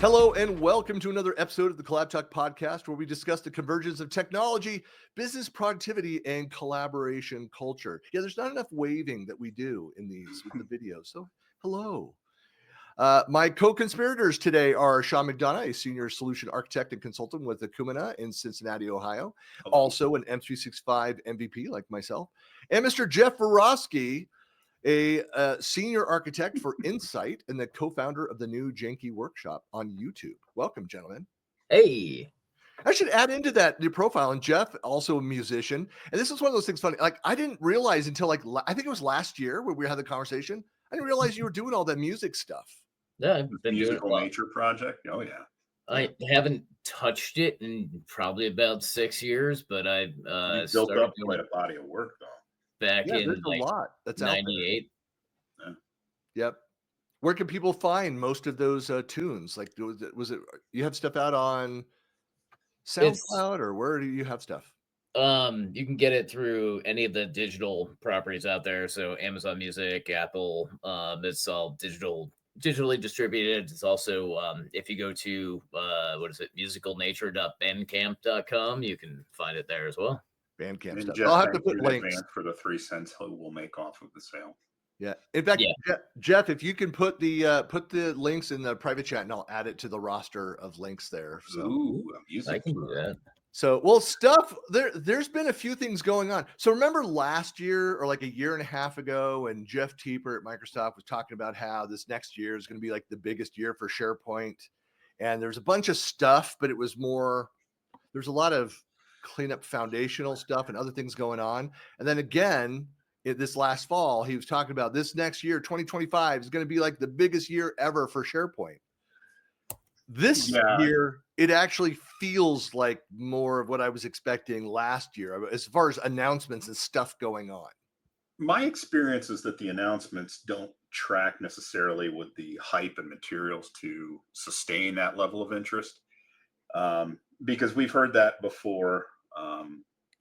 Hello and welcome to another episode of the CollabTalk podcast, where we discuss the convergence of technology, business productivity, and collaboration culture. Yeah, there's not enough waving that we do in these with the videos. So, hello. My co-conspirators today are Sean McDonough, a senior solution architect and consultant with Acumatica in Cincinnati, Ohio, also an M365 MVP like myself, and Mr. Geoff Varosky, a senior architect for Insight and the co-founder of the new Janky Workshop on YouTube. Welcome, gentlemen. Hey. I should add into that new profile. And Geoff, also a musician. And this is one of those things funny. Like, I didn't realize until I think it was last year when we had the conversation. I didn't realize you were doing all that music stuff. Yeah, I've been musical doing nature project. Oh yeah. I haven't touched it in probably about 6 years, but I've built up quite a body of work though. Back in there's a lot that's 98. Yeah. Yep. Where can people find most of those tunes? Like, was it you have stuff out on SoundCloud, or where do you have stuff? You can get it through any of the digital properties out there. So Amazon Music, Apple, it's all digitally distributed. It's also if you go to musicalnature.bandcamp.com, you can find it there as well. Bandcamp stuff. I'll have to put links for the 3 cents we'll make off of the sale. Yeah. In fact, Geoff, if you can put the links in the private chat, and I'll add it to the roster of links there. So I can do that. So, well, stuff there's been a few things going on. So remember last year or like a year and a half ago when Geoff Teeper at Microsoft was talking about how this next year is going to be like the biggest year for SharePoint. And there's a bunch of stuff, but there's a lot of cleanup foundational stuff and other things going on. And then again, this last fall, he was talking about this next year, 2025, is going to be like the biggest year ever for SharePoint. This year, it actually feels like more of what I was expecting last year as far as announcements and stuff going on. My experience is that the announcements don't track necessarily with the hype and materials to sustain that level of interest. Because we've heard that before,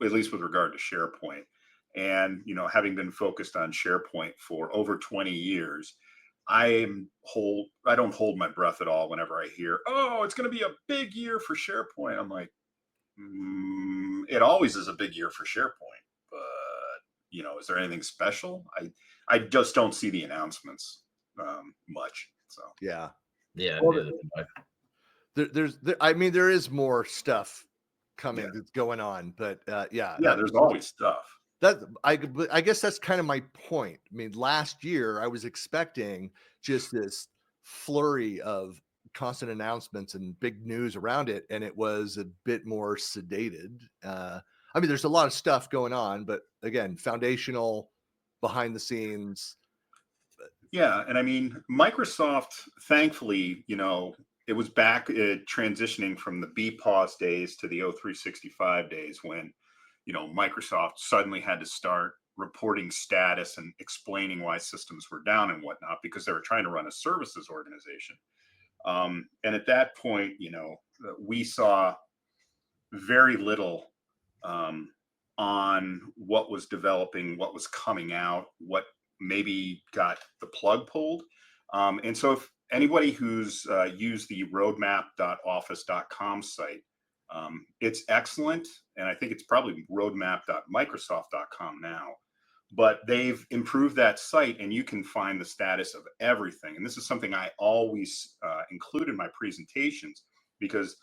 at least with regard to SharePoint. And, having been focused on SharePoint for over 20 years, I don't hold my breath at all whenever I hear, oh, it's going to be a big year for SharePoint. I'm like, it always is a big year for SharePoint. But, is there anything special? I just don't see the announcements much. So, yeah. Well, there is more stuff coming that's going on, but there's always stuff. I guess that's kind of my point. I mean, last year I was expecting just this flurry of constant announcements and big news around it, and it was a bit more sedated. There's a lot of stuff going on, but again, foundational, behind the scenes. Yeah, and Microsoft, thankfully, it was back transitioning from the BPOS days to the O365 days when Microsoft suddenly had to start reporting status and explaining why systems were down and whatnot, because they were trying to run a services organization. And at that point, we saw very little on what was developing, what was coming out, what maybe got the plug pulled. And so if anybody who's used the roadmap.office.com site, it's excellent. And I think it's probably roadmap.microsoft.com now, but they've improved that site and you can find the status of everything. And this is something I always include in my presentations, because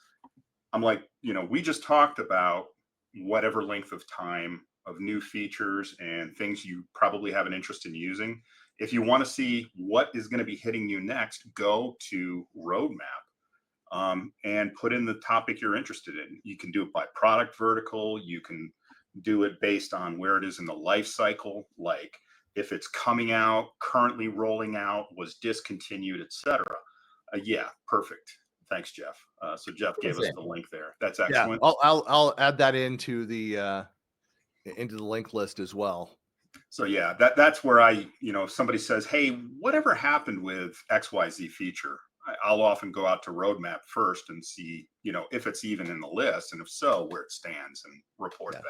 I'm like, we just talked about whatever length of time of new features and things you probably have an interest in using. If you want to see what is going to be hitting you next, go to Roadmap. And put in the topic you're interested in. You can do it by product vertical. You can do it based on where it is in the life cycle, like if it's coming out, currently rolling out, was discontinued, etc. Perfect. Thanks, Geoff. So Geoff gave us the link there. That's excellent. Yeah, I'll add that into the link list as well. So that's where if somebody says, hey, whatever happened with XYZ feature? I'll often go out to roadmap first and see, if it's even in the list, and if so, where it stands, and report that.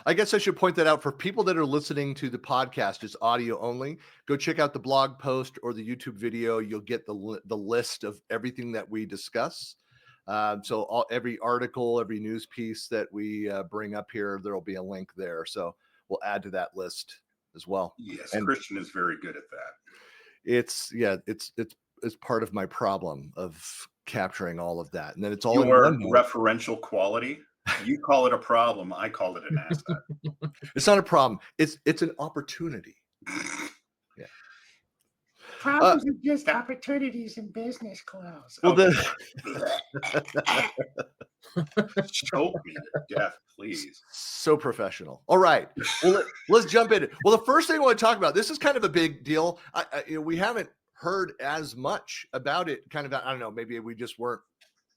I guess I should point that out for people that are listening to the podcast. It's audio only. Go check out the blog post or the YouTube video. You'll get the list of everything that we discuss. So every article, every news piece that we bring up here, there will be a link there. So we'll add to that list as well. Yes, and Christian is very good at that. It's part of my problem of capturing all of that, and then it's all Your in one note. referential quality. You call it a problem. I call it an asset. It's not a problem. It's an opportunity. Yeah. Problems are just opportunities in business, Klaus. Well, Choke me to death, please. So professional. All right. Well, let's jump in. Well, the first thing I want to talk about, this is kind of a big deal. We haven't heard as much about it. Kind of, I don't know, maybe we just weren't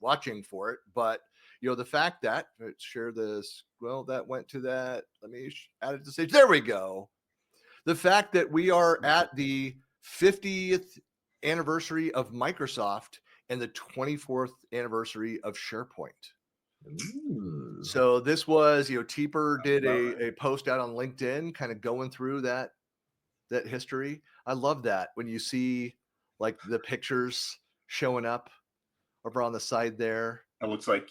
watching for it, but the fact that, let's share this. Well, that went to that. Let me add it to stage. There we go. The fact that we are at the 50th anniversary of Microsoft and the 24th anniversary of SharePoint. Ooh. So this was, Teeper did a post out on LinkedIn, kind of going through that history. I love that when you see like the pictures showing up over on the side there. It looks like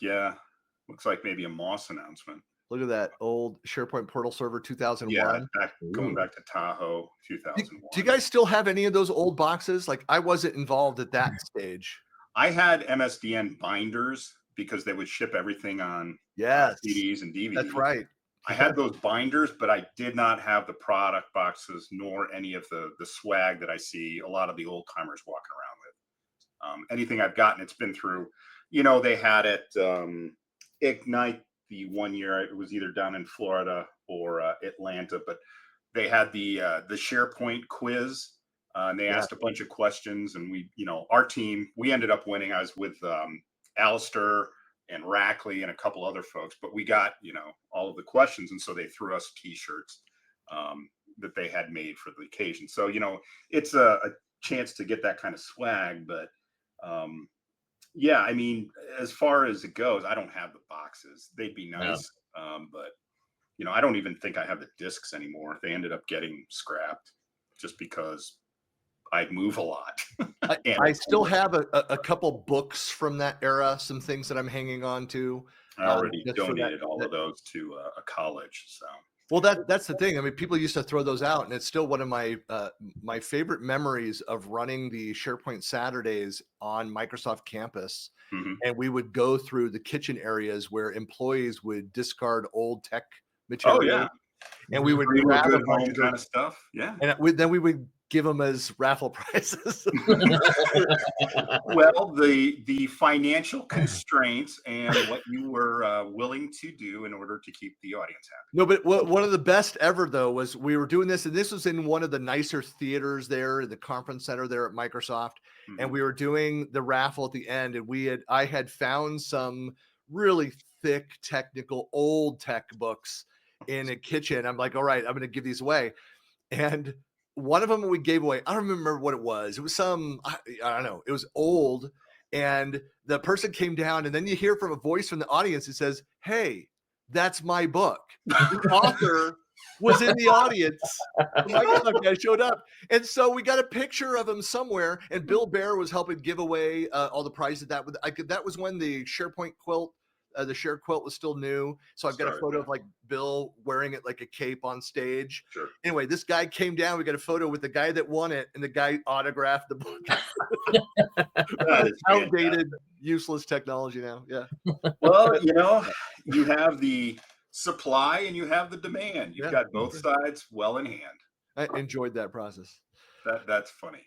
maybe a Moss announcement. Look at that old SharePoint portal server 2001. Yeah, going back to Tahoe 2001. Do you guys still have any of those old boxes? Like I wasn't involved at that stage. I had MSDN binders because they would ship everything on CDs and DVDs. That's right. I had those binders, but I did not have the product boxes nor any of the swag that I see a lot of the old timers walking around with. Anything I've gotten, it's been through, they had it Ignite the one year. It was either down in Florida or Atlanta, but they had the SharePoint quiz. And they asked a bunch of questions, and our team, we ended up winning. I was with Alistair and Rackley and a couple other folks, but we got, all of the questions. And so they threw us t-shirts that they had made for the occasion. So, it's a chance to get that kind of swag, but yeah, I mean, as far as it goes, I don't have the boxes. They'd be nice. No. But, I don't even think I have the discs anymore. They ended up getting scrapped just because I move a lot. I still have a couple books from that era, some things that I'm hanging on to. I already donated all of those to a college. So, well, that's the thing. I mean, people used to throw those out, and it's still one of my my favorite memories of running the SharePoint Saturdays on Microsoft campus. Mm-hmm. And we would go through the kitchen areas where employees would discard old tech material. Oh yeah, and we would grab a bunch of kind of stuff. Yeah, and then we would give them as raffle prizes. Well, the financial constraints and what you were willing to do in order to keep the audience happy. No, but one of the best ever though was we were doing this, and this was in one of the nicer theaters there, the conference center there at Microsoft, and we were doing the raffle at the end, and I had found some really thick, technical, old tech books in a kitchen. I'm like, all right, I'm going to give these away, and one of them we gave away, I don't remember what it was. It was I don't know. It was old. And the person came down, and then you hear from a voice from the audience that says, "Hey, that's my book." The author was in the audience. The Microsoft guy showed up. And so we got a picture of him somewhere, and Bill Bear was helping give away all the prizes. That was when the SharePoint quilt, the Share quilt was still new. So I've got a photo of like Bill wearing it like a cape on stage. Sure. Anyway, this guy came down. We got a photo with the guy that won it, and the guy autographed the book. Outdated, useless technology now. Yeah. Well, you have the supply and you have the demand. You've got both sides well in hand. I enjoyed that process. That's funny.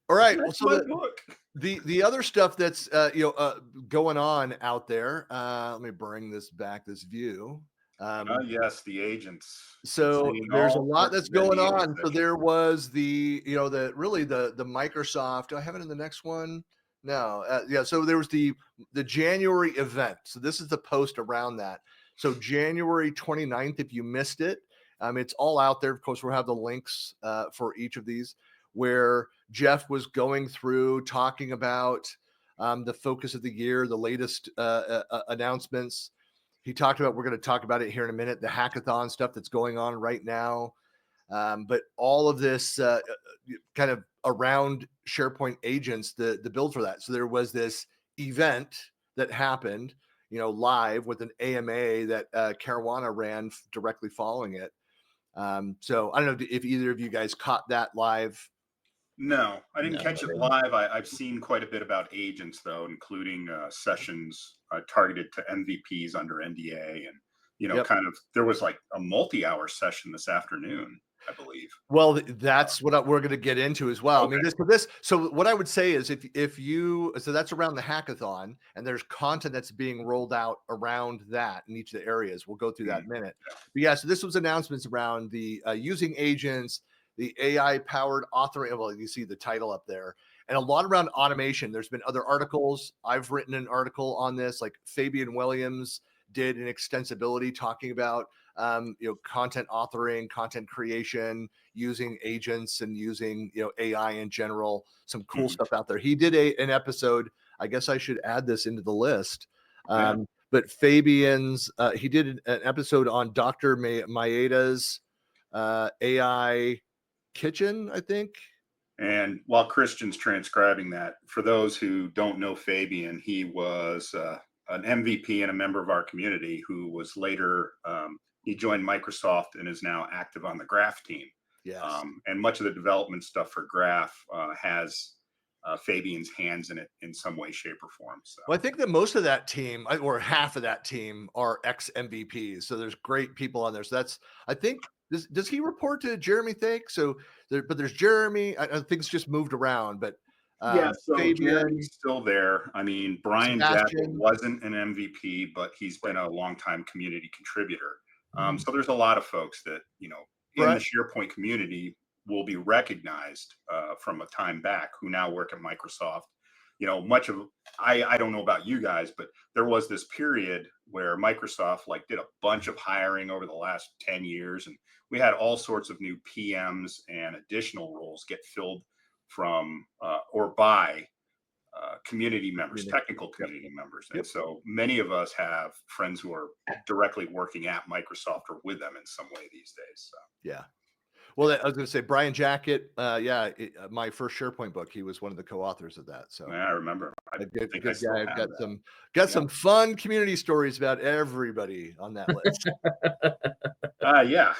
All right. That's well, so my book. The other stuff that's going on out there. Let me bring this view. Yes, the agents. So there's a lot that's going on. So there was the Microsoft. Do I have it in the next one? No. So there was the January event. So this is the post around that. So January 29th, if you missed it, it's all out there. Of course, we'll have the links for each of these, where Geoff was going through talking about the focus of the year, the latest announcements. He talked about, we're going to talk about it here in a minute, the hackathon stuff that's going on right now. But all of this kind of around SharePoint agents, the build for that. So there was this event that happened, live with an AMA that Caruana ran directly following it. So I don't know if either of you guys caught that live. No, I didn't No, catch I it didn't. live. I've seen quite a bit about agents, though, including sessions targeted to MVPs under NDA. And, Yep. kind of, there was like a multi-hour session this afternoon, I believe. Well, that's what we're going to get into as well. Okay. I mean, so what I would say is so that's around the hackathon, and there's content that's being rolled out around that in each of the areas. We'll go through that in a minute. Yeah. But yeah, so this was announcements around the using agents, the AI powered authoring. Well, you see the title up there, and a lot around automation. There's been other articles. I've written an article on this, like Fabian Williams did an extensibility talking about content authoring, content creation, using agents and using AI in general. Some cool stuff out there. He did an episode. I guess I should add this into the list. But Fabian's he did an episode on Dr. Maeda's AI kitchen, I think. And while Christian's transcribing that, for those who don't know Fabian, he was an MVP and a member of our community who was later, he joined Microsoft and is now active on the Graph team. Yes. And much of the development stuff for Graph has Fabian's hands in it in some way, shape, or form. So. Well, I think that most of that team, or half of that team, are ex-MVPs. So there's great people on there. So that's, I think, does he report to Jeremy Thake? So, but there's Jeremy. I think it's just moved around, but yeah, so Fabian, Jeremy's still there. I mean, Brian Jackett Sebastian wasn't an MVP, but he's been a longtime community contributor. So there's a lot of folks that, in the SharePoint community will be recognized from a time back who now work at Microsoft. Much of, I don't know about you guys, but there was this period where Microsoft did a bunch of hiring over the last 10 years. And we had all sorts of new PMs and additional roles get filled from or by community members, technical community members. And so many of us have friends who are directly working at Microsoft or with them in some way these days. So. Yeah. Well, I was going to say Brian Jackett. My first SharePoint book, he was one of the co-authors of that. So yeah, I remember. I've got some fun community stories about everybody on that list. Yeah.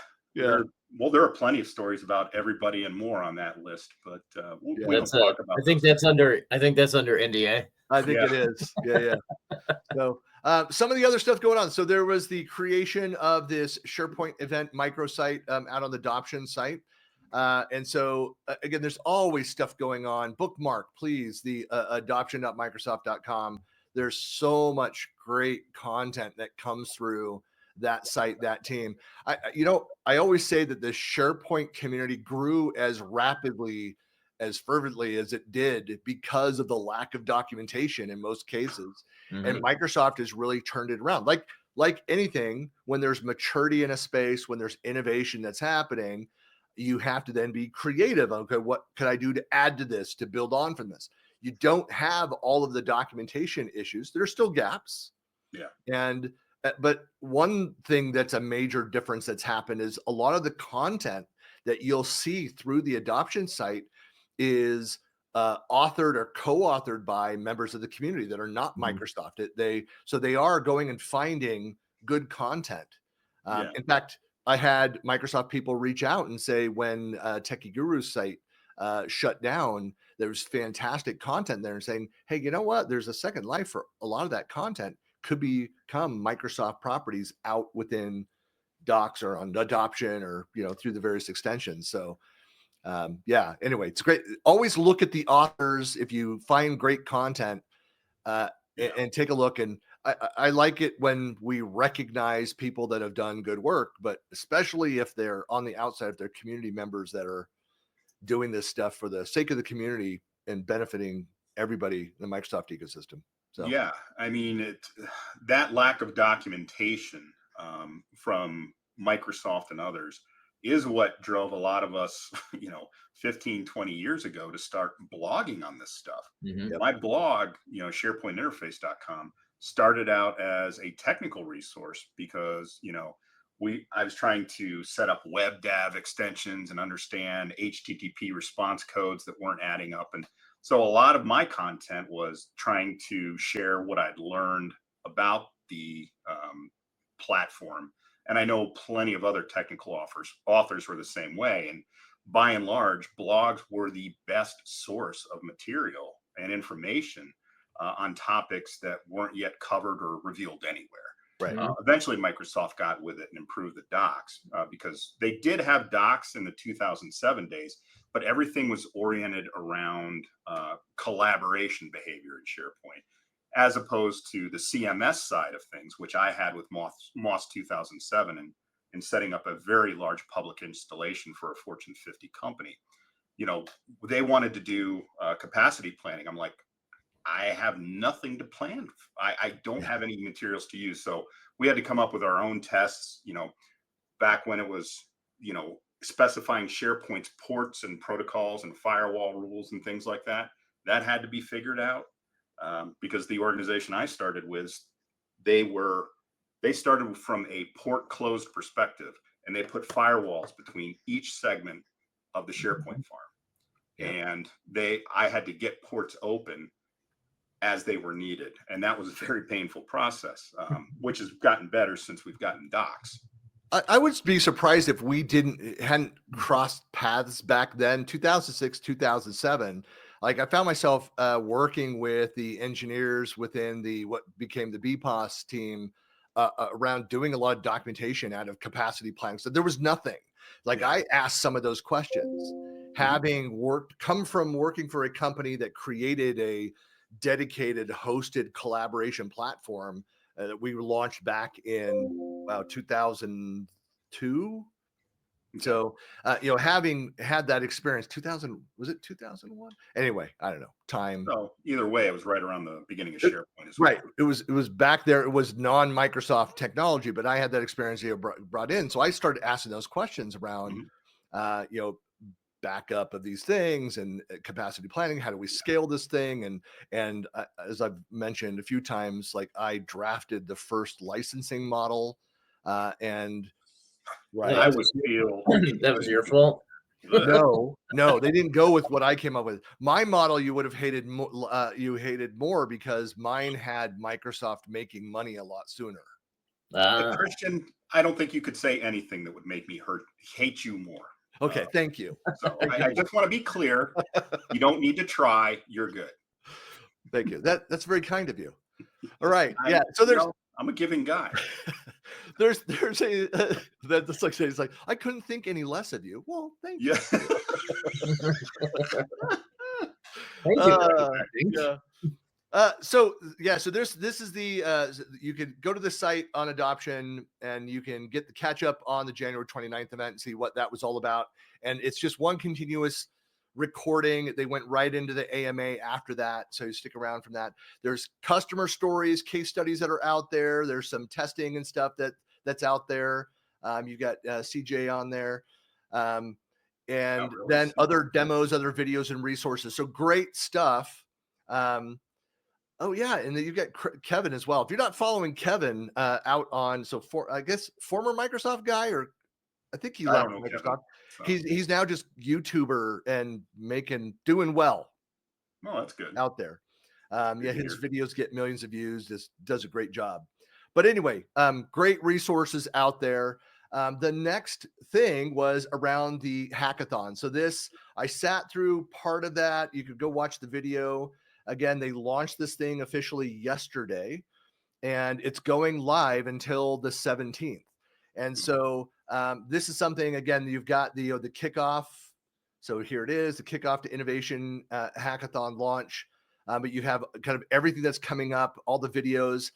Well, there are plenty of stories about everybody and more on that list, but we don't talk about. I think that's under NDA. I think it is. Yeah. So some of the other stuff going on. So there was the creation of this SharePoint event microsite out on the adoption site. And so again, there's always stuff going on. Bookmark, please, the adoption.microsoft.com. There's so much great content that comes through that site, that team. I always say that the SharePoint community grew as rapidly, as fervently as it did because of the lack of documentation in most cases. And Microsoft has really turned it around. Like anything, when there's maturity in a space, when there's innovation that's happening, you have to then be creative. Okay, what could I do to add to this, to build on from this? You don't have all of the documentation issues. There's still gaps. Yeah. But one thing that's a major difference that's happened is a lot of the content that you'll see through the adoption site is authored or co-authored by members of the community that are not Microsoft. So they are going and finding good content. In fact, I had Microsoft people reach out and say when Techie Guru's site shut down, there was fantastic content there and saying, hey, you know what? There's a second life for a lot of that content. Could become Microsoft properties out within Docs or on adoption or through the various extensions. So anyway, it's great. Always look at the authors if you find great content and take a look. And I like it when we recognize people that have done good work, but especially if they're on the outside, if they're community members that are doing this stuff for the sake of the community and benefiting everybody in the Microsoft ecosystem. So. Yeah, I mean, that lack of documentation from Microsoft and others is what drove a lot of us, 15, 20 years ago to start blogging on this stuff. Mhm. Yep. My blog, SharePointInterface.com, started out as a technical resource because, I was trying to set up WebDAV extensions and understand HTTP response codes that weren't adding up. And so a lot of my content was trying to share what I'd learned about the platform. And I know plenty of other technical authors were the same way. And by and large, blogs were the best source of material and information on topics that weren't yet covered or revealed anywhere. Right. Eventually, Microsoft got with it and improved the docs because they did have docs in the 2007 days, but everything was oriented around collaboration behavior in SharePoint, as opposed to the CMS side of things, which I had with Moss 2007 and setting up a very large public installation for a Fortune 50 company. They wanted to do capacity planning. I'm like, I have nothing to plan. I don't have any materials to use. So we had to come up with our own tests, back when it was, specifying SharePoint's ports and protocols and firewall rules and things like that. That had to be figured out because the organization I started with, they started from a port closed perspective, and they put firewalls between each segment of the SharePoint farm. Yeah. And I had to get ports open as they were needed. And that was a very painful process, which has gotten better since we've gotten docs. I would be surprised if we hadn't crossed paths back then, 2006, 2007. Like I found myself working with the engineers within what became the BPOS team around doing a lot of documentation out of capacity planning. So there was nothing. Like I asked some of those questions, having come from working for a company that created a dedicated hosted collaboration platform that we launched back in 2002. So having had that experience, 2000, was it 2001? Anyway, I don't know time. So either way, it was right around the beginning of SharePoint as well. Right. It was back there. It was non-Microsoft technology, but I had that experience brought in. So I started asking those questions around, backup of these things and capacity planning. How do we scale this thing? And as I've mentioned a few times, like I drafted the first licensing model, and right. I would feel that was your fault. No, they didn't go with what I came up with. My model you would have hated more because mine had Microsoft making money a lot sooner. Christian, I don't think you could say anything that would make me hate you more. Okay, thank you. So I just want to be clear. You don't need to try. You're good. Thank you. That's very kind of you. All right. Yeah. So I'm a giving guy. there's a that's like it's like I couldn't think any less of you. Well, thank you. Thank you. So this is the you can go to the site on adoption and you can catch up on the January 29th event and see what that was all about. And it's just one continuous recording. They went right into the AMA after that. So you stick around from that. There's customer stories, case studies that are out there. There's some testing and stuff that's out there. You got CJ on there. And then other demos, other videos and resources. So great stuff. Oh yeah, and then you've got Kevin as well. If you're not following Kevin out on, I guess former Microsoft guy, or I think he left Microsoft. Kevin, so. He's now just YouTuber and doing well. Oh, that's good out there. His videos get millions of views. Just does a great job. But anyway, great resources out there. The next thing was around the hackathon. So I sat through part of that. You could go watch the video. Again, they launched this thing officially yesterday, and it's going live until the 17th. And so this is something, again, you've got the kickoff. So here it is, the kickoff to innovation hackathon launch. But you have kind of everything that's coming up, all the videos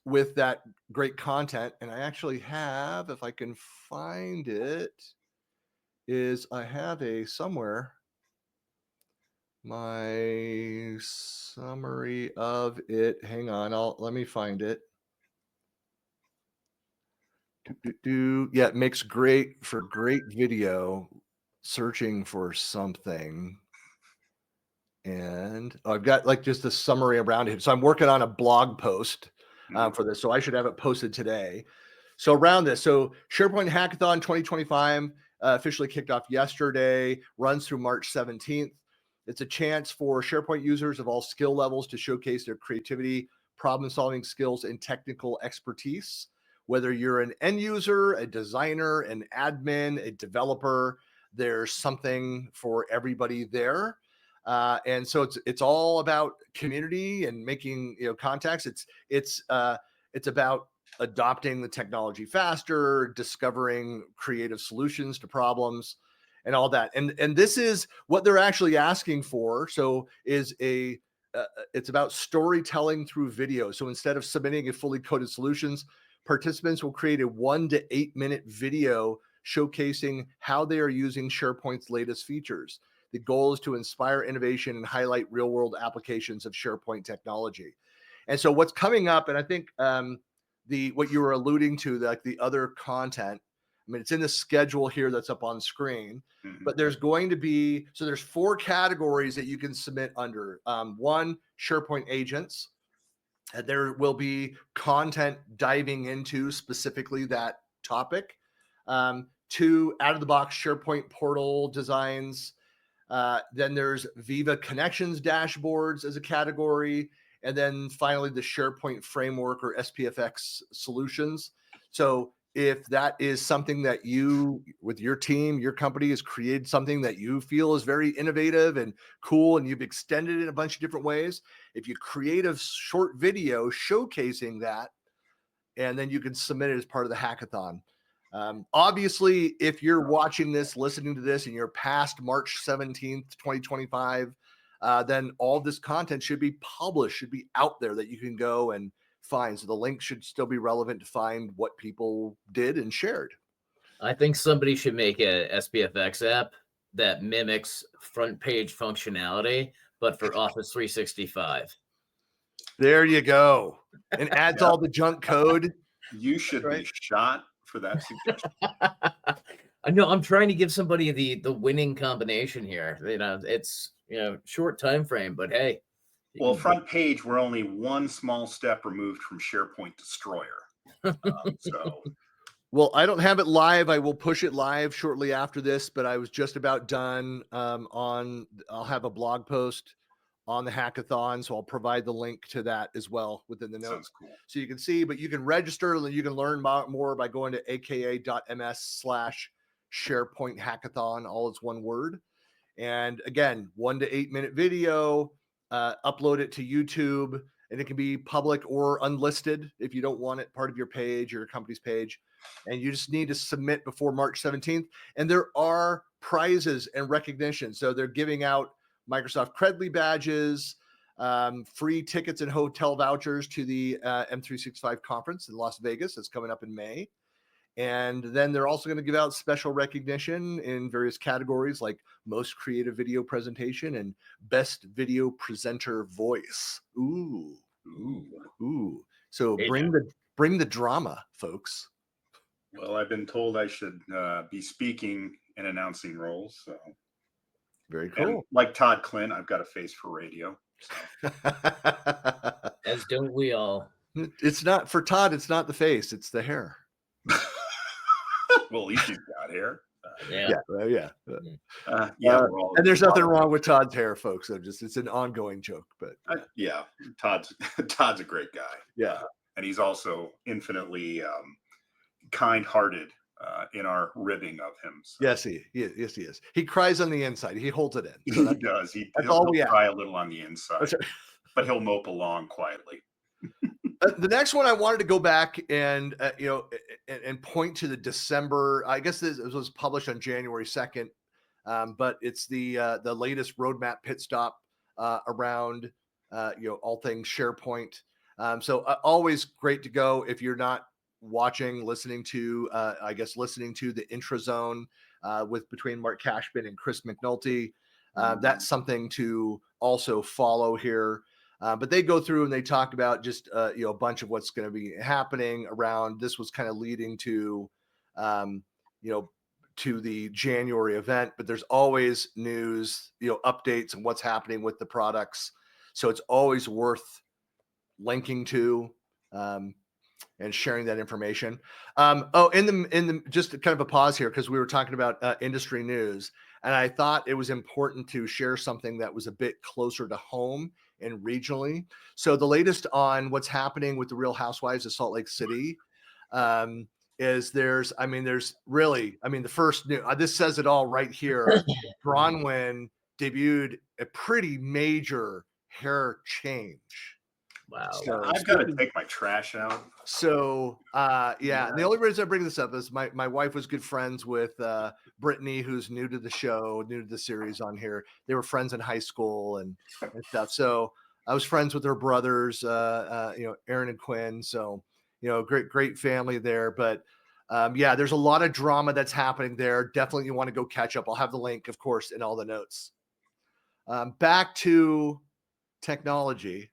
with that great content. And I actually have, if I can find it, I have somewhere. My summary of it. Hang on, let me find it. Yeah, it makes great video. Searching for something. And I've got like just a summary around it. So I'm working on a blog post for this. So I should have it posted today. So around this, so SharePoint Hackathon 2025 officially kicked off yesterday, runs through March 17th. It's a chance for SharePoint users of all skill levels to showcase their creativity, problem-solving skills, and technical expertise. Whether you're an end user, a designer, an admin, a developer, there's something for everybody there. And so it's all about community and making contacts. It's about adopting the technology faster, discovering creative solutions to problems, and all that. And this is what they're actually asking for. So it's about storytelling through video. So instead of submitting a fully coded solutions, participants will create a 1 to 8 minute video showcasing how they are using SharePoint's latest features. The goal is to inspire innovation and highlight real-world applications of SharePoint technology. And so what's coming up, and I think what you were alluding to, like the other content, I mean, it's in the schedule here that's up on screen, but there's going to be, so there's 4 categories that you can submit under. 1, SharePoint agents. There will be content diving into specifically that topic. 2, out-of-the-box SharePoint portal designs. Then there's Viva Connections dashboards as a category. And then finally, the SharePoint Framework or SPFX solutions. So if that is something that you, with your team, your company has created something that you feel is very innovative and cool, and you've extended it in a bunch of different ways, if you create a short video showcasing that, and then you can submit it as part of the hackathon. Obviously, if you're watching this, listening to this, and you're past March 17th, 2025, then all this content should be published, should be out there that you can go and find. So the link should still be relevant to find what people did and shared. I think somebody should make a SPFX app that mimics front page functionality, but for Office 365. There you go. And adds all the junk code. You should be shot for that suggestion. I know I'm trying to give somebody the winning combination here. It's short time frame, but hey. Well, front page, we're only one small step removed from SharePoint Destroyer. Well, I don't have it live. I will push it live shortly after this, but I was just about done I'll have a blog post on the hackathon, so I'll provide the link to that as well within the notes. Sounds cool. So you can see, but you can register and you can learn more by going to aka.ms/SharePoint Hackathon. All is one word. And again, 1 to 8 minute video, upload it to YouTube, and it can be public or unlisted if you don't want it part of your page or your company's page. And you just need to submit before March 17th. And there are prizes and recognition. So they're giving out Microsoft Credly badges, free tickets and hotel vouchers to the M365 conference in Las Vegas. That's coming up in May. And then they're also going to give out special recognition in various categories like most creative video presentation and best video presenter voice. Ooh. So bring the drama, folks. Well, I've been told I should be speaking and announcing roles. So very cool. And like Todd Clint, I've got a face for radio. So. As don't we all. It's not for Todd. It's not the face. It's the hair. Well, at least he's got hair. Yeah. And there's nothing wrong with Todd's hair, folks. So it's an ongoing joke, but yeah, Todd's a great guy. Yeah, and he's also infinitely kind-hearted in our ribbing of him. So. Yes, he is. He cries on the inside. He holds it in. So he does. He'll cry a little on the inside, but he'll mope along quietly. The next one I wanted to go back and and point to the December. I guess this was published on January 2nd, but it's the latest roadmap pit stop around all things SharePoint. So always great to go if you're not listening to the intro zone between Mark Cashman and Chris McNulty. That's something to also follow here. But they go through and they talk about just a bunch of what's going to be happening around. This was kind of leading to you know to the January event, but there's always news, updates and what's happening with the products. So it's always worth linking to and sharing that information. In the just kind of a pause here, because we were talking about industry news, and I thought it was important to share something that was a bit closer to home and regionally. So the latest on what's happening with the Real Housewives of Salt Lake City is there's really, the first new, this says it all right here. Bronwyn debuted a pretty major hair change. Wow. So I've got to take my trash out. So and the only reason I bring this up is my wife was good friends with Brittany, who's new to the show, new to the series on here. They were friends in high school and stuff. So I was friends with her brothers, Aaron and Quinn. So, great family there. But there's a lot of drama that's happening there. Definitely you want to go catch up. I'll have the link, of course, in all the notes. Back to technology.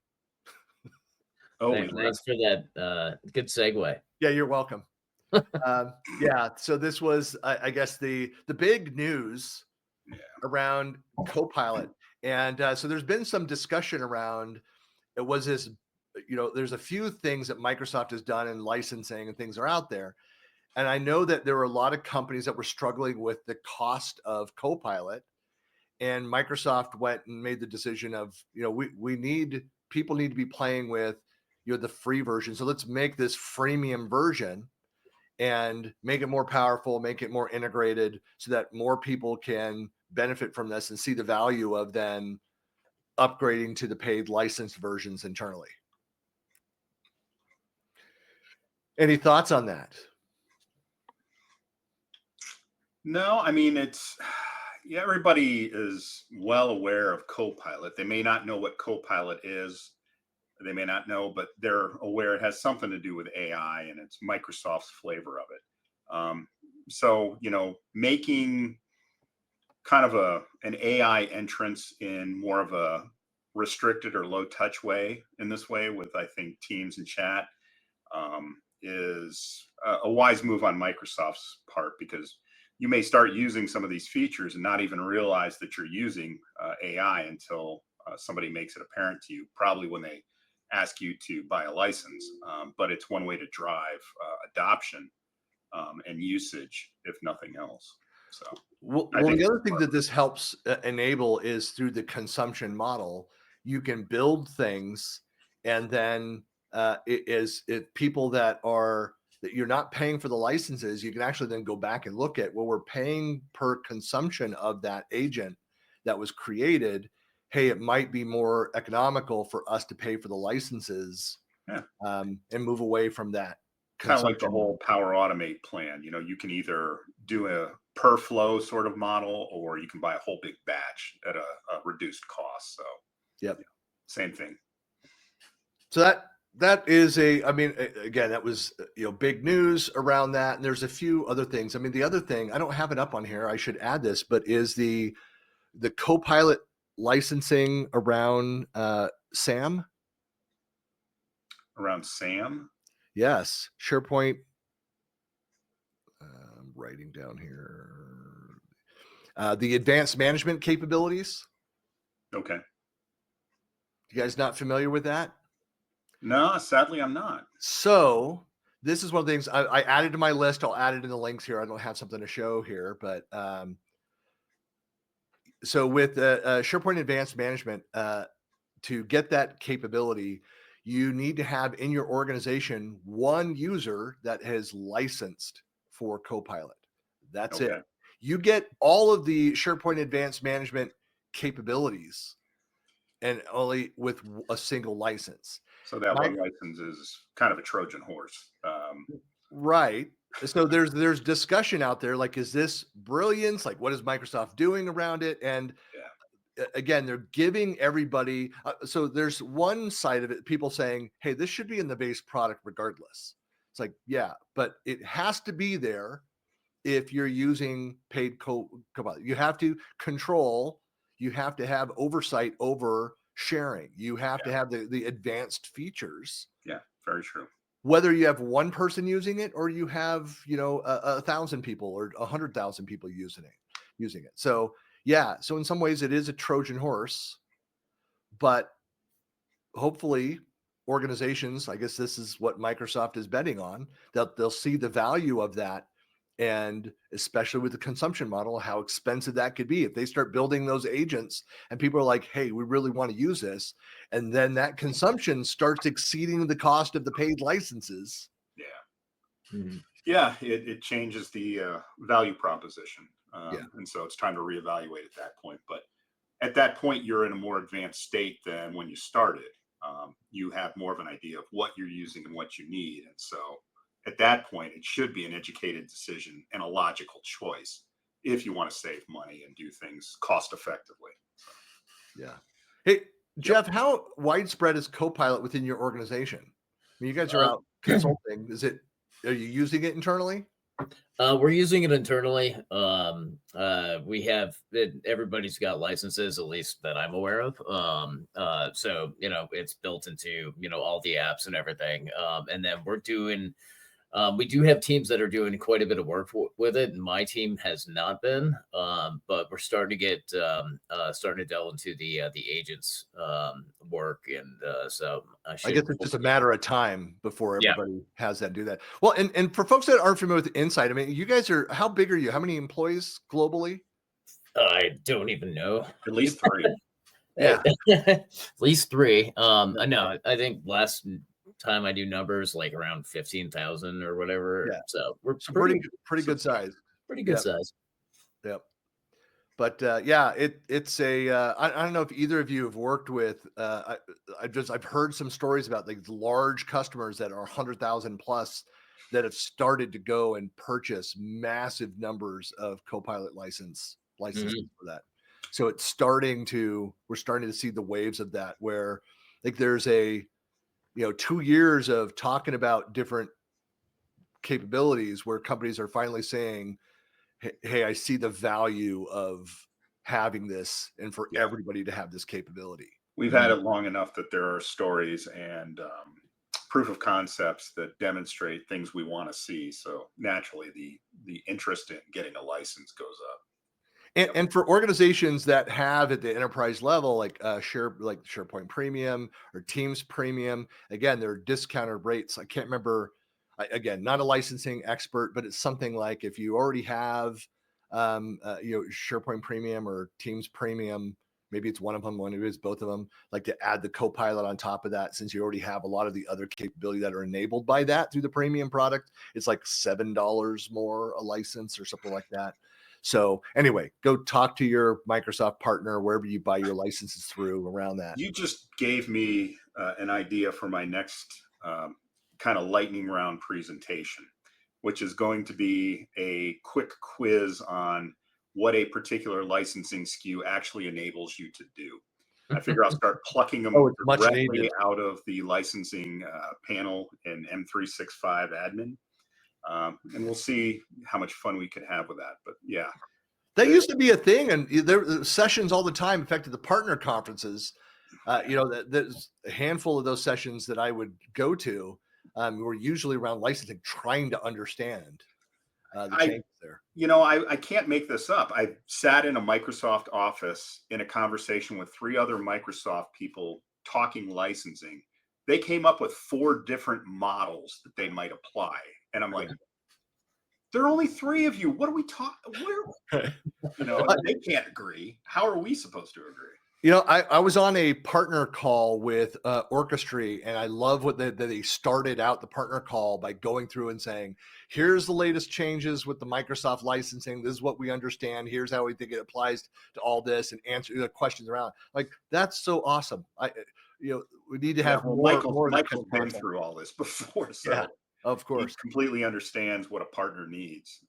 Oh, Thanks for that. Good segue. Yeah, you're welcome. So this was, I guess, the big news around Copilot. And so there's been some discussion around, it was this, there's a few things that Microsoft has done in licensing and things are out there. And I know that there were a lot of companies that were struggling with the cost of Copilot. And Microsoft went and made the decision of, people need to be playing with, the free version. So let's make this freemium version and make it more powerful, make it more integrated so that more people can benefit from this and see the value of then upgrading to the paid licensed versions internally. Any thoughts on that? No, everybody is well aware of Copilot. They may not know what Copilot is. They may not know, but they're aware it has something to do with AI and it's Microsoft's flavor of it. So, making kind of an AI entrance in more of a restricted or low touch way in this way with, I think, Teams and chat is a wise move on Microsoft's part, because you may start using some of these features and not even realize that you're using AI until somebody makes it apparent to you, probably when they ask you to buy a license. But it's one way to drive adoption and usage, if nothing else. So, the other thing that this helps enable is through the consumption model. You can build things, and then people that you're not paying for the licenses, you can actually then go back and look at, we're paying per consumption of that agent that was created. Hey, it might be more economical for us to pay for the licenses and move away from that. Kind of like the whole Power Automate plan. You can either do a per flow sort of model, or you can buy a whole big batch at a reduced cost. So, same thing. So that is again, that was, big news around that. And there's a few other things. The other thing, I don't have it up on here, I should add this, but is the Copilot licensing around SAM. Around SAM? Yes. SharePoint. I'm writing down here. The advanced management capabilities. Okay. You guys not familiar with that? No, sadly, I'm not. So this is one of the things I added to my list. I'll add it in the links here. I don't have something to show here, but so with SharePoint Advanced Management, to get that capability, you need to have in your organization one user that has licensed for Copilot. That's it. You get all of the SharePoint Advanced Management capabilities and only with a single license. So that one license is kind of a Trojan horse. Right. So there's discussion out there, like, is this brilliance? Like, what is Microsoft doing around it? And again, they're giving everybody. So there's one side of it, people saying, hey, this should be in the base product regardless. It's like, yeah, but it has to be there if you're using paid Copilot. You have to control, you have to have oversight over sharing. You have to have the advanced features. Yeah, very true. Whether you have one person using it or you have, 1,000 people or 100,000 people using it. So yeah, so in some ways it is a Trojan horse, but hopefully organizations, I guess this is what Microsoft is betting on, that they'll see the value of that. And especially with the consumption model, how expensive that could be if they start building those agents and people are like, hey, we really want to use this. And then that consumption starts exceeding the cost of the paid licenses. Yeah. Yeah. It changes the value proposition. And so it's time to reevaluate at that point. But at that point, you're in a more advanced state than when you started. You have more of an idea of what you're using and what you need. And so at that point, it should be an educated decision and a logical choice if you want to save money and do things cost effectively. Yeah. Hey, Geoff, how widespread is Copilot within your organization? I mean, you guys are out consulting. Are you using it internally? We're using it internally. We have everybody's got licenses, at least that I'm aware of. So it's built into all the apps and everything. And then we're doing. We do have teams that are doing quite a bit of work with it. And my team has not been, but we're starting to get starting to delve into the agents work, and so I guess it's just a matter of time before everybody has that do that. Well, and for folks that aren't familiar with Insight, I mean, you guys are, how big are you? How many employees globally? I don't even know. At least 3. Yeah, at least 3. I know. I think last time I do numbers like around 15,000 or whatever. Yeah. So we're pretty good size. Pretty good size. Yep. But it's a I don't know if either of you have worked with I've heard some stories about like large customers that are 100,000 plus that have started to go and purchase massive numbers of Copilot licenses for that. So we're starting to see the waves of that, where like there's 2 years of talking about different capabilities where companies are finally saying, hey, I see the value of having this and for everybody to have this capability. We've had it long enough that there are stories and proof of concepts that demonstrate things we want to see. So naturally, the interest in getting a license goes up. And for organizations that have at the enterprise level, like SharePoint Premium or Teams Premium, again, they're discounted rates. I can't remember. Again, not a licensing expert, but it's something like if you already have, SharePoint Premium or Teams Premium, maybe it's one of them, maybe it's both of them, like to add the Copilot on top of that, since you already have a lot of the other capability that are enabled by that through the premium product, it's like $7 more a license or something like that. So anyway, go talk to your Microsoft partner, wherever you buy your licenses through around that. You just gave me an idea for my next kind of lightning round presentation, which is going to be a quick quiz on what a particular licensing SKU actually enables you to do. I figure I'll start plucking them directly out of the licensing panel in M365 admin. And we'll see how much fun we can have with that. But yeah, that used to be a thing, and there were sessions all the time. In fact, at the partner conferences, there's a handful of those sessions that I would go to. Were usually around licensing, trying to understand the changes there. I can't make this up. I sat in a Microsoft office in a conversation with 3 other Microsoft people talking licensing. They came up with 4 different models that they might apply. And I'm like, there are only 3 of you. What are we talking? They can't agree. How are we supposed to agree? I was on a partner call with Orchestry, and I love what they started out the partner call by going through and saying, here's the latest changes with the Microsoft licensing. This is what we understand. Here's how we think it applies to all this, and answer the questions around. Like, that's so awesome. We need to have more. Michael's been through all this before, so. Yeah. Of course, he completely understands what a partner needs,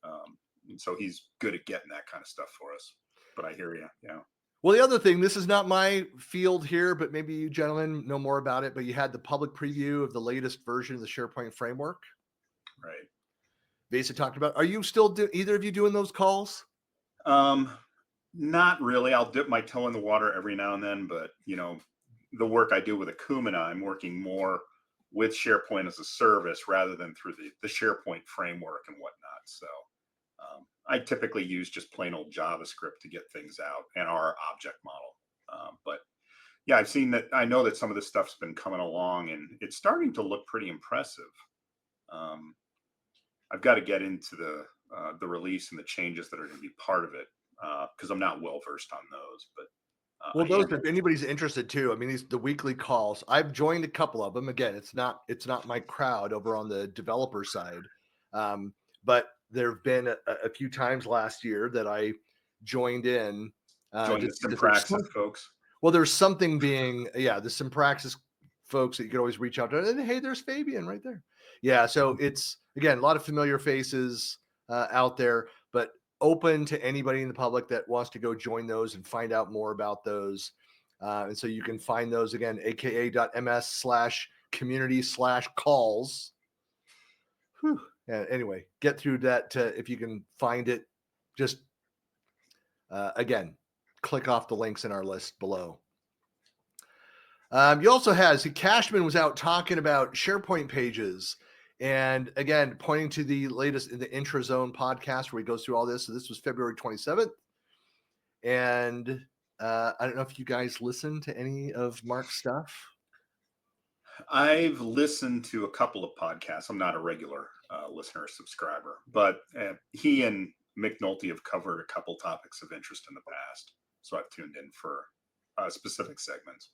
and so he's good at getting that kind of stuff for us. But I hear you. Yeah. Well, the other thing, this is not my field here, but maybe you gentlemen know more about it. But you had the public preview of the latest version of the SharePoint framework, right? Vesa talked about. Are you still either of you doing those calls? Not really. I'll dip my toe in the water every now and then, but the work I do with Akumina, I'm working more with SharePoint as a service rather than through the SharePoint framework and whatnot. So I typically use just plain old JavaScript to get things out and our object model. But yeah, I've seen that. I know that some of this stuff's been coming along and it's starting to look pretty impressive. I've got to get into the release and the changes that are going to be part of it because I'm not well versed on those. But well, those, if anybody's interested too, I mean, the weekly calls, I've joined a couple of them. Again, it's not my crowd over on the developer side. But there have been a few times last year that I joined in. Join the Simpraxis folks. Well, there's something being, the Simpraxis folks that you could always reach out to. And hey, there's Fabian right there. Yeah. So it's, again, a lot of familiar faces out there, but open to anybody in the public that wants to go join those and find out more about those. And so you can find those again, aka.ms/community/calls. Yeah, anyway, get through that if you can find it. Just again, click off the links in our list below. You also had, Cashman was out talking about SharePoint pages. And again, pointing to the latest in the IntraZone podcast where he goes through all this. So this was February 27th. And I don't know if you guys listened to any of Mark's stuff. I've listened to a couple of podcasts. I'm not a regular listener or subscriber, but he and McNulty have covered a couple topics of interest in the past. So I've tuned in for specific segments.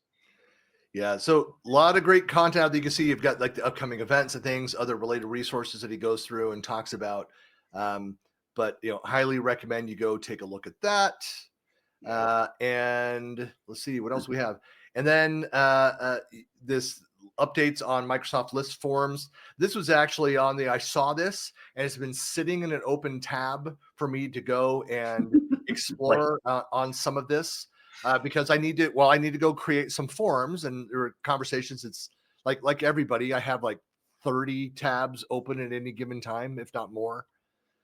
Yeah, so a lot of great content that you can see. You've got like the upcoming events and things, other related resources that he goes through and talks about. But highly recommend you go take a look at that. And let's see what else we have. And then this updates on Microsoft List Forms. This was actually on I saw this and it's been sitting in an open tab for me to go and explore on some of this. Because I need to go create some forms, and there are conversations. It's like everybody, I have like 30 tabs open at any given time, if not more.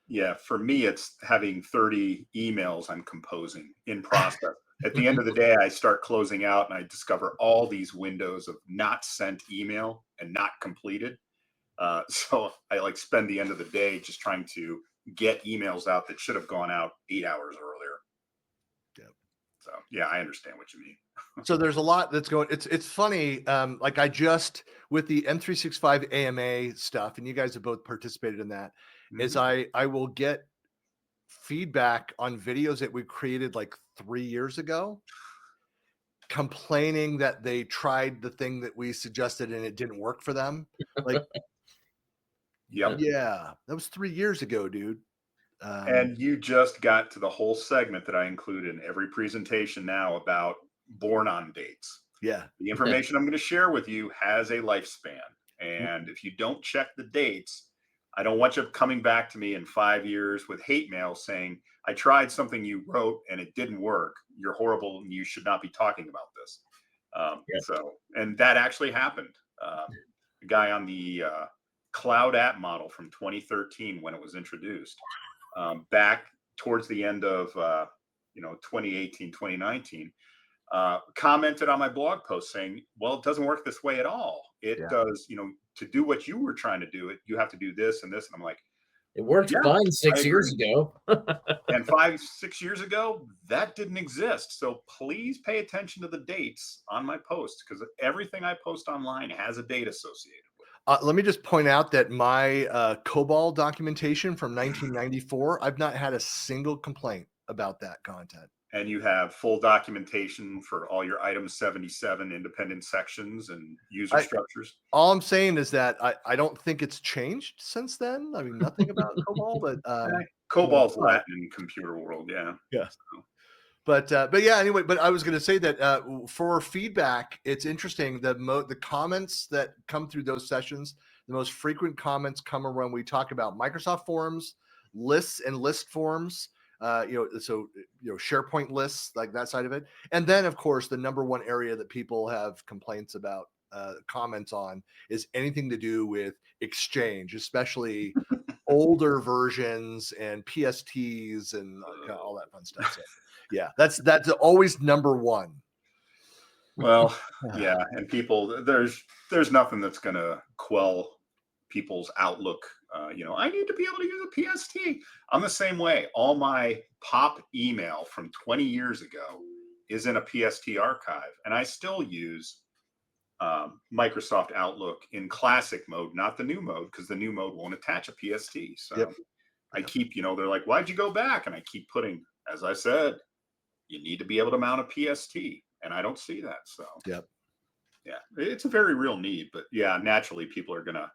Yeah, for me, it's having 30 emails I'm composing in process. At the end of the day, I start closing out and I discover all these windows of not sent email and not completed. So I spend the end of the day just trying to get emails out that should have gone out 8 hours earlier. So yeah, I understand what you mean. So there's a lot that's going. It's funny. Like I just with the M365 AMA stuff, and you guys have both participated in that. Mm-hmm. Is I will get feedback on videos that we created like 3 years ago, complaining that they tried the thing that we suggested and it didn't work for them. Like, yeah, that was 3 years ago, dude. And you just got to the whole segment that I include in every presentation now about born-on dates. Yeah. The information I'm going to share with you has a lifespan. And if you don't check the dates, I don't want you coming back to me in 5 years with hate mail saying, I tried something you wrote and it didn't work. You're horrible and you should not be talking about this. So, and that actually happened. The guy on the cloud app model from 2013 when it was introduced. Back towards the end of 2018, 2019, commented on my blog post saying, well, it doesn't work this way at all. It does, to do what you were trying to do, you have to do this and this. And I'm like, it worked fine 6 years ago. And 5-6 years ago, that didn't exist. So please pay attention to the dates on my posts because everything I post online has a date associated. Let me just point out that my COBOL documentation from 1994, I've not had a single complaint about that content. And you have full documentation for all your item 77 independent sections and user structures. All I'm saying is that I don't think it's changed since then. I mean, nothing about COBOL, but COBOL's Latin in computer world, yeah. Yeah. So. But yeah, anyway, but I was going to say that for feedback, it's interesting. The comments that come through those sessions, the most frequent comments come when we talk about Microsoft forms, lists and list forms, SharePoint lists, like that side of it. And then of course, the number one area that people have complaints about, comments on is anything to do with Exchange, especially older versions and PSTs and all that fun stuff. So, yeah, that's always number one. Well, yeah, and people, there's nothing that's going to quell people's outlook. I need to be able to use a PST. I'm the same way. All my pop email from 20 years ago is in a PST archive, and I still use Microsoft Outlook in classic mode, not the new mode, because the new mode won't attach a PST. So Yep. I keep, they're like, why'd you go back? And I keep putting, as I said, you need to be able to mount a PST, and I don't see that. So Yep. yeah, it's a very real need. But yeah, naturally, people are going to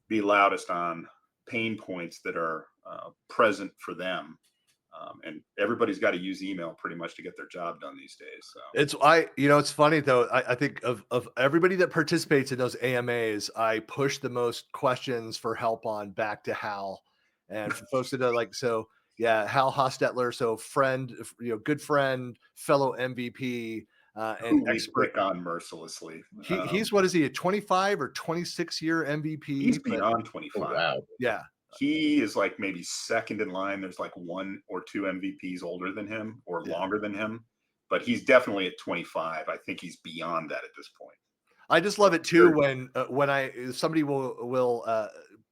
be loudest on pain points that are present for them. And everybody's got to use email pretty much to get their job done these days. So it's funny though. I think of everybody that participates in those AMAs, I push the most questions for help on back to Hal, and for folks that are like, so yeah, Hal Hostetler, so friend, good friend, fellow MVP, and who we expert. pick on mercilessly. He's what is he, a 25 or 26 year MVP? He's beyond Oh, 25. wow. Yeah. He is like maybe second in line. There's like 1 or 2 MVPs older than him or longer than him, but he's definitely at 25. I think he's beyond that at this point. I just love it too when somebody will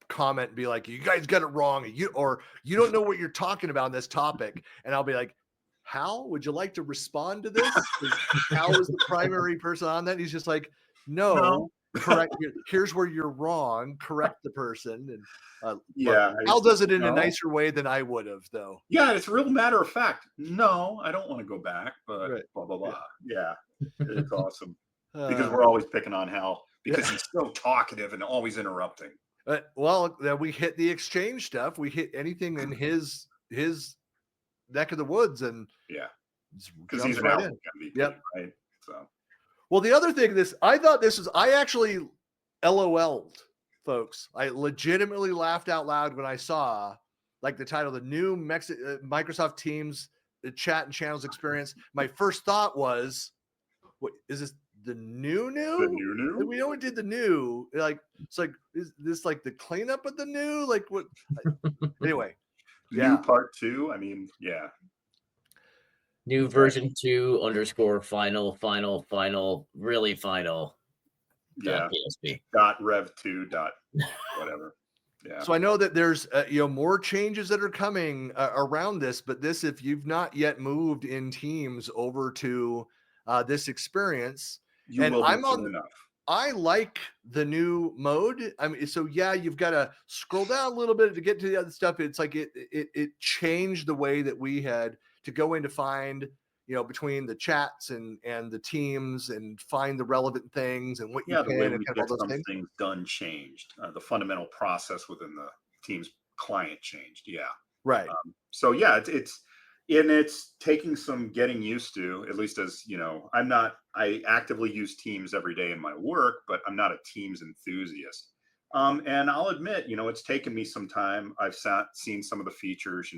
comment and be like, "You guys got it wrong," or you don't know what you're talking about in this topic, and I'll be like, "Hal, would you like to respond to this?" Hal was the primary person on that. He's just like, "No, correct. Here's where you're wrong. Correct the person." And Yeah, Hal does it in a no. nicer way than I would have, though. Yeah, it's a real matter of fact. No, I don't want to go back, but Right. blah blah blah. Yeah, it's awesome because Uh, we're always picking on Hal because he's so talkative and always interrupting. well, then we hit the exchange stuff. We hit anything in his neck of the woods, and Yeah, because jumps he's an right Outlook in. MVP, Yep. right? So Well, the other thing, I actually LOL'd, folks. I legitimately laughed out loud when I saw like the title, the new Microsoft Teams chat and channels experience. My first thought was, what is this? The new? the new. Like, we know it did the new. Like, it's like, is this like the cleanup of the new? Like what? Anyway, yeah. New part 2. I mean, yeah. New version 2 _ final, really final. Yeah. .psp. .rev2. Whatever. Yeah. So I know that there's more changes that are coming around this, but this, if you've not yet moved in Teams over to this experience, You and will be I'm soon on. enough. I like the new mode. I mean, so yeah, you've got to scroll down a little bit to get to the other stuff. It's like it changed the way that we had to go in to find, between the chats and the teams and find the relevant things and what you Yeah, the can way and we kind of get all those some things. things done changed. The fundamental process within the Teams client changed. Yeah. Right. So yeah, it's taking some getting used to, at least as I actively use Teams every day in my work, but I'm not a Teams enthusiast. And I'll admit, it's taken me some time. I've seen some of the features,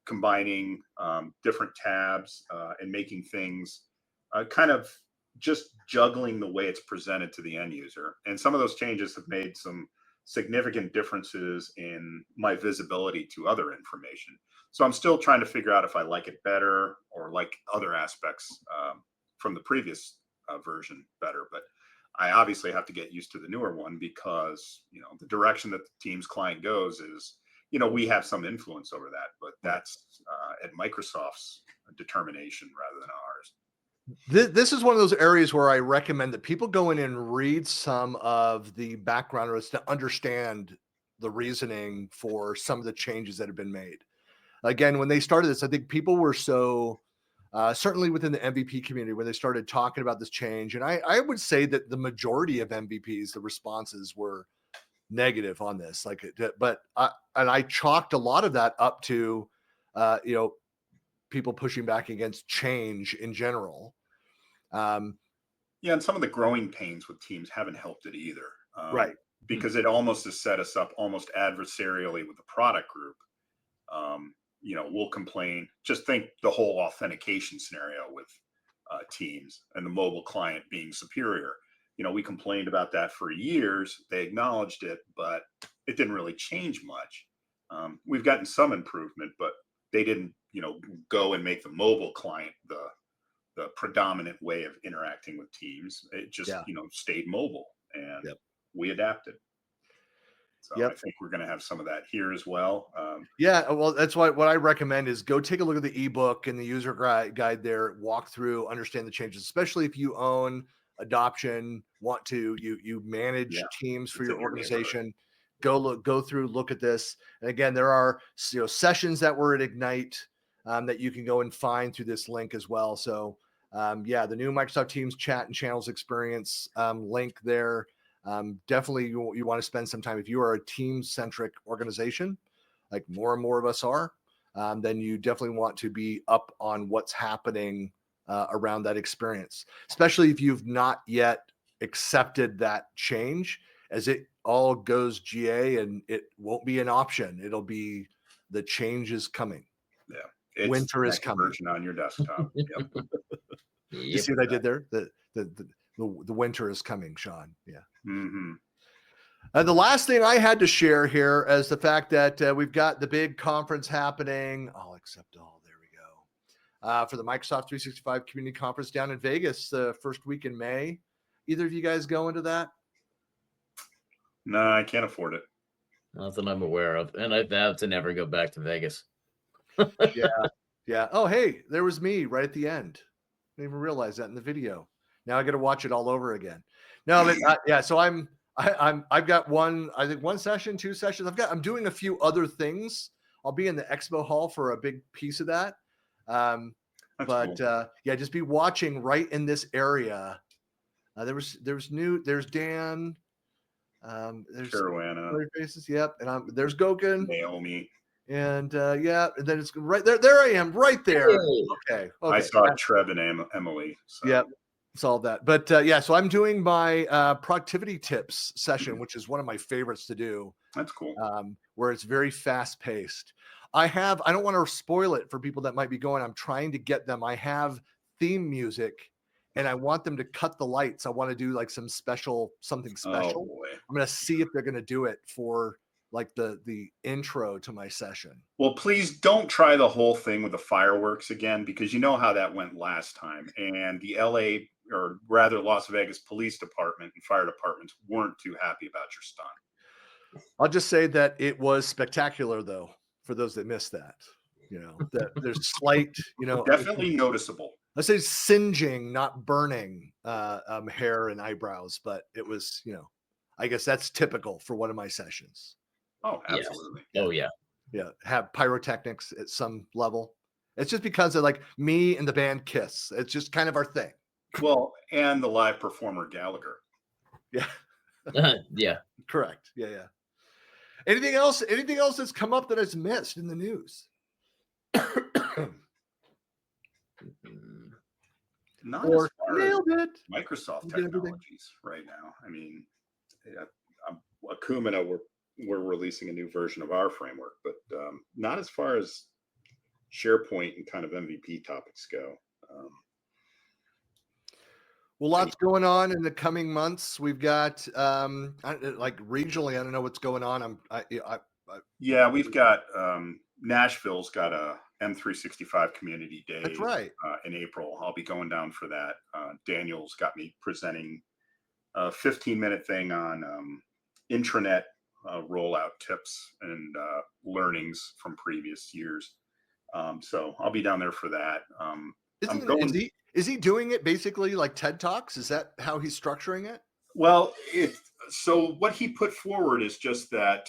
combining different tabs and making things kind of just juggling the way it's presented to the end user. And some of those changes have made some significant differences in my visibility to other information. So I'm still trying to figure out if I like it better or like other aspects from the previous version better. But I obviously have to get used to the newer one because, the direction that the Teams client goes is, we have some influence over that, but that's at Microsoft's determination rather than ours. This is one of those areas where I recommend that people go in and read some of the background notes to understand the reasoning for some of the changes that have been made. Again, when they started this, I think people were so certainly within the MVP community when they started talking about this change. And I would say that the majority of MVPs, the responses were negative on this. But I chalked a lot of that up to, people pushing back against change in general. Yeah, and some of the growing pains with Teams haven't helped it either. Right. Because it almost has set us up almost adversarially with the product group. We'll complain. Just think the whole authentication scenario with Teams and the mobile client being superior. We complained about that for years. They acknowledged it, but it didn't really change much. We've gotten some improvement, but they didn't, go and make the mobile client the the predominant way of interacting with teams. It just, Yeah. stayed mobile, and Yep. we adapted. So Yep. I think we're going to have some of that here as well. Yeah, well, that's what I recommend is go take a look at the ebook and the user guide there, walk through, understand the changes, especially if you own adoption, want to you manage Yeah, teams for it's your in your organization. Go through, look at this. And again, there are sessions that were at Ignite that you can go and find through this link as well. So yeah, the new Microsoft Teams chat and channels experience link there. Definitely you want to spend some time. If you are a team-centric organization, like more and more of us are, then you definitely want to be up on what's happening around that experience, especially if you've not yet accepted that change, as it all goes GA and it won't be an option. It'll be the change is coming. Yeah. It's Winter is next coming. version on your desktop. Yep. You see what I did there? The winter is coming, Sean. Yeah. Mm-hmm. The last thing I had to share here is the fact that we've got the big conference happening. I'll accept all. There we go. For the Microsoft 365 Community Conference down in Vegas, the first week in May. Either of you guys go into that? No, I can't afford it. Not that I'm aware of, and I vowed to never go back to Vegas. Yeah. Oh, hey, there was me right at the end. I didn't even realize that in the video. Now I got to watch it all over again. No, but yeah. So I've got one session, 2 sessions. I'm doing a few other things. I'll be in the expo hall for a big piece of that. But cool. Yeah, just be watching right in this area. There's Dan. There's Caruana, faces. Yep. And there's Gokin. Naomi. And yeah, and then it's right there. There I am, right there. Okay. I saw Trev and Emily. So. Yep. Saw that. But yeah, so I'm doing my productivity tips session, which is one of my favorites to do. That's cool. Where it's very fast paced. I don't want to spoil it for people that might be going. I'm trying to get them. I have theme music and I want them to cut the lights. I want to do like something special. Oh, boy. I'm going to see if they're going to do it for like the intro to my session. Well, please don't try the whole thing with the fireworks again, because you know how that went last time. And the LA, or rather Las Vegas Police Department and fire departments weren't too happy about your stunt. I'll just say that it was spectacular, though, for those that missed that. That there's slight, definitely noticeable. Let's say singeing, not burning hair and eyebrows, but it was, I guess that's typical for one of my sessions. Oh, absolutely. Yes. Oh, yeah. Yeah. Have pyrotechnics at some level. It's just because of like me and the band Kiss. It's just kind of our thing. Well, and the live performer Gallagher. Yeah. Yeah. Correct. Yeah. Anything else that's come up that is missed in the news? Not as far nailed it. Microsoft technologies right now. I mean, Akumina, we're releasing a new version of our framework, but not as far as SharePoint and kind of MVP topics go. Well, lots going on in the coming months. We've got like regionally, I don't know what's going on. Yeah, we've got Nashville's got a M365 Community Day. That's right. In April. I'll be going down for that. Daniel's got me presenting a 15-minute thing on intranet rollout tips and learnings from previous years. So I'll be down there for that. Is he doing it basically like TED Talks? Is that how he's structuring it? Well, so what he put forward is just that,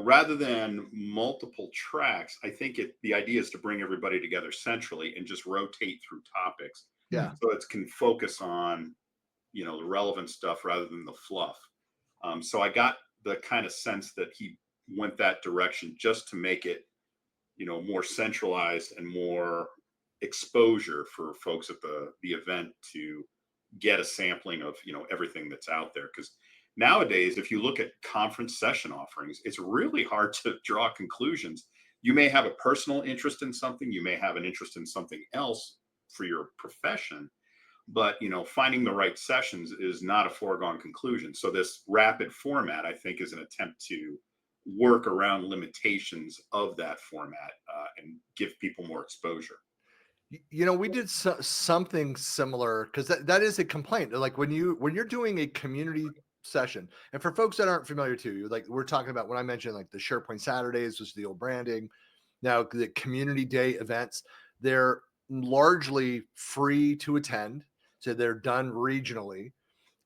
rather than multiple tracks, I think the idea is to bring everybody together centrally and just rotate through topics. Yeah. So it can focus on, the relevant stuff rather than the fluff. So I got the kind of sense that he went that direction just to make it, more centralized and more exposure for folks at the event to get a sampling of, everything that's out there. Because nowadays, if you look at conference session offerings, it's really hard to draw conclusions. You may have a personal interest in something, you may have an interest in something else for your profession, but finding the right sessions is not a foregone conclusion. So this rapid format, I think, is an attempt to work around limitations of that format and give people more exposure. We did something similar because that is a complaint. Like when you're doing a community session, and for folks that aren't familiar too, like we're talking about when I mentioned like the SharePoint Saturdays was the old branding. Now the community day events, they're largely free to attend, so they're done regionally,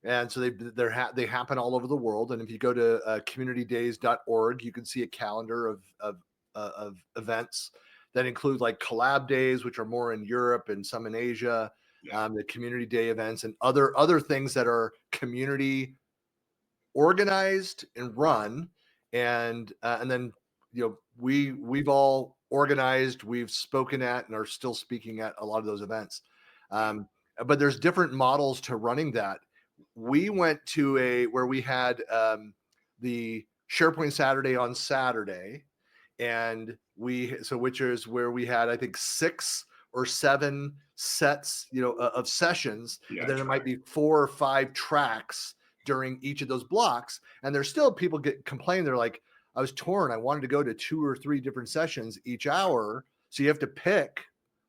and so they happen all over the world. And if you go to communitydays.org, you can see a calendar of events that include like collab days, which are more in Europe and some in Asia, the community day events, and other things that are community organized and run. And then we've all organized, we've spoken at, and are still speaking at a lot of those events. But there's different models to running that. We went to where we had the SharePoint Saturday on Saturday, and which is where we had, I think, 6 or 7 sets, of sessions, and then there might be 4 or 5 tracks during each of those blocks. And there's still people complain. They're like, I was torn. I wanted to go to 2 or 3 different sessions each hour. So you have to pick,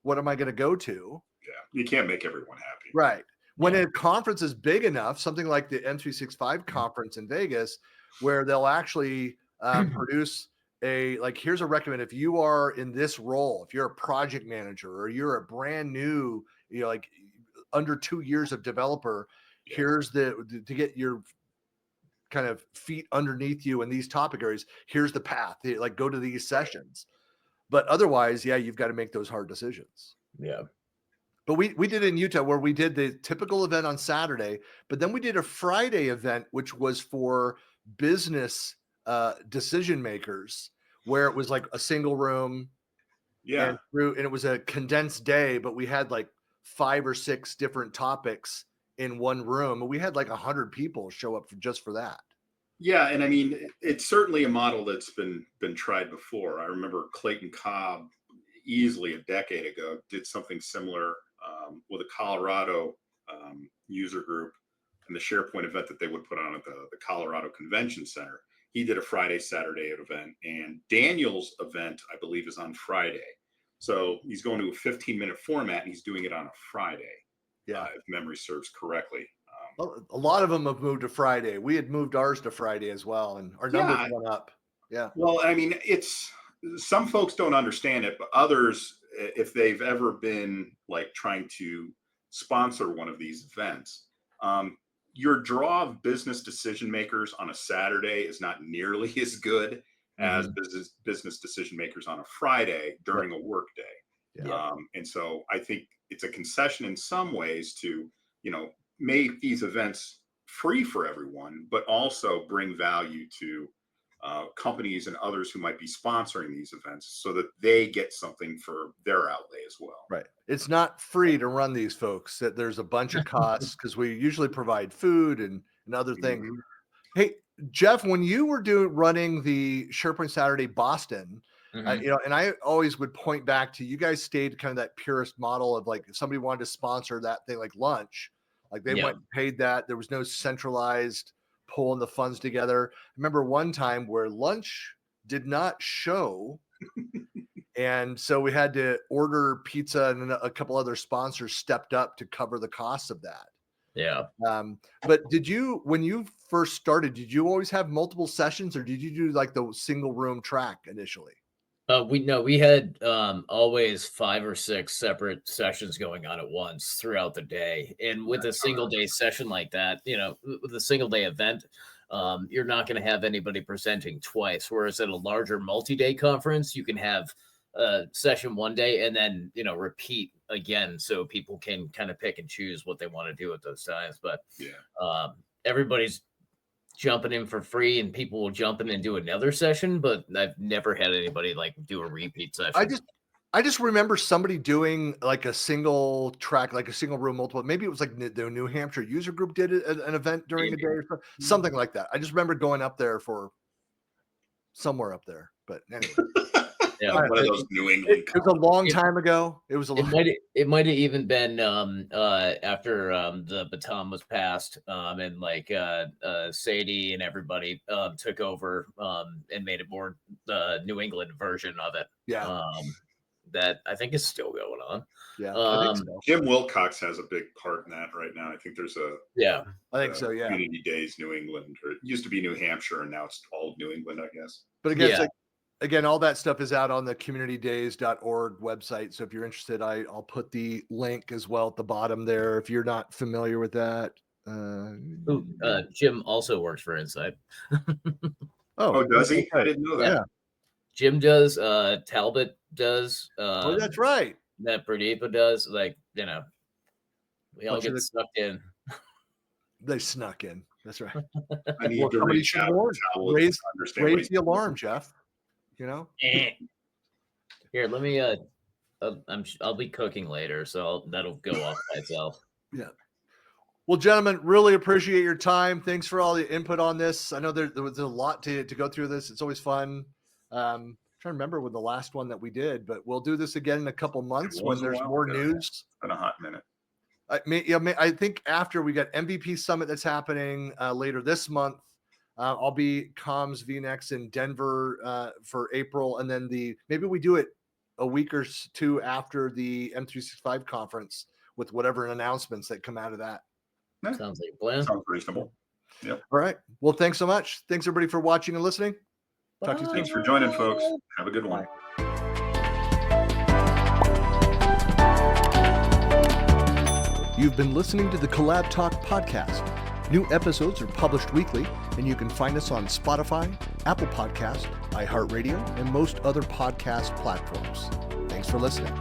what am I going to go to? Yeah, you can't make everyone happy. Right. When a conference is big enough, something like the M365 conference in Vegas, where they'll actually produce here's a recommend. If you are in this role, if you're a project manager or you're a brand new, like under 2 years of developer, here's to get your kind of feet underneath you in these topic areas. Here's the path. Like go to these sessions. But otherwise, you've got to make those hard decisions. Yeah. But we did it in Utah, where we did the typical event on Saturday, but then we did a Friday event, which was for business decision makers, where it was like a single room. Yeah. And it was a condensed day, but we had like 5 or 6 different topics in one room. And we had like 100 people show up just for that. Yeah, and I mean, it's certainly a model that's been tried before. I remember Clayton Cobb, easily a decade ago, did something similar with a Colorado user group and the SharePoint event that they would put on at the Colorado Convention Center. He did a Friday, Saturday event, and Daniel's event, I believe, is on Friday. So he's going to a 15-minute format, and he's doing it on a Friday. Yeah, if memory serves correctly. A lot of them have moved to Friday. We had moved ours to Friday as well, and our numbers went up. Yeah. Well, I mean, it's some folks don't understand it, but others, if they've ever been like trying to sponsor one of these events, your draw of business decision makers on a Saturday is not nearly as good as business decision makers on a Friday during a work day. Yeah. And so I think it's a concession in some ways to, make these events free for everyone, but also bring value to companies and others who might be sponsoring these events so that they get something for their outlay as well. Right. It's not free to run these folks. That there's a bunch of costs because we usually provide food and other things. Hey, Geoff, when you were running the SharePoint Saturday Boston, and I always would point back to, you guys stayed kind of that purist model of like, if somebody wanted to sponsor that thing like lunch, like they went and paid that. There was no centralized pulling the funds together. I remember one time where lunch did not show. And so we had to order pizza, and a couple other sponsors stepped up to cover the costs of that. Yeah. But when you first started, did you always have multiple sessions, or did you do like the single room track initially? We had always 5 or 6 separate sessions going on at once throughout the day. And with a single day session like that, with a single day event, you're not going to have anybody presenting twice. Whereas at a larger multi-day conference, you can have session one day and then, repeat again. So people can kind of pick and choose what they want to do at those times. But everybody's jumping in for free, and people will jump in and do another session, but I've never had anybody like do a repeat session. I just remember somebody doing like a single track, like a single room multiple. Maybe it was like the New Hampshire user group did an event during a day or something like that. I just remember going up there for somewhere up there, but anyway. Yeah, one of those New England. It was a long time ago. It was It might have even been after the baton was passed, and like Sadie and everybody took over and made it more the New England version of it. Yeah. that I think is still going on. Yeah, I think so. Jim Wilcox has a big part in that right now. I think there's I think so. Yeah. Community Days New England, or it used to be New Hampshire, and now it's all New England, I guess. But again, it's like, again, all that stuff is out on the communitydays.org website. So if you're interested, I'll put the link as well at the bottom there. If you're not familiar with that. Jim also works for Insight. Oh, does he? I didn't know that. Yeah. Jim does. Talbot does. Oh, that's right. That Pradeepa does. Like, we all get sucked in. They snuck in. That's right. I need to reach out. Raise the alarm, Geoff. Here, let me. I'll be cooking later, so that'll go off by itself. Yeah. Well, gentlemen, really appreciate your time. Thanks for all the input on this. I know there was a lot to go through this. It's always fun. I'm trying to remember with the last one that we did, but we'll do this again in a couple months when there's more news. It's been a hot minute. I think after we got MVP Summit that's happening later this month, I'll be Comms VNext in Denver for April, and then maybe we do it a week or two after the M365 conference with whatever announcements that come out of that. Sounds like a plan. Sounds reasonable. Yep. All right. Well, thanks so much. Thanks everybody for watching and listening. Talk to you soon. Thanks for joining, folks. Have a good one. You've been listening to the CollabTalk podcast. New episodes are published weekly, and you can find us on Spotify, Apple Podcast, iHeartRadio, and most other podcast platforms. Thanks for listening.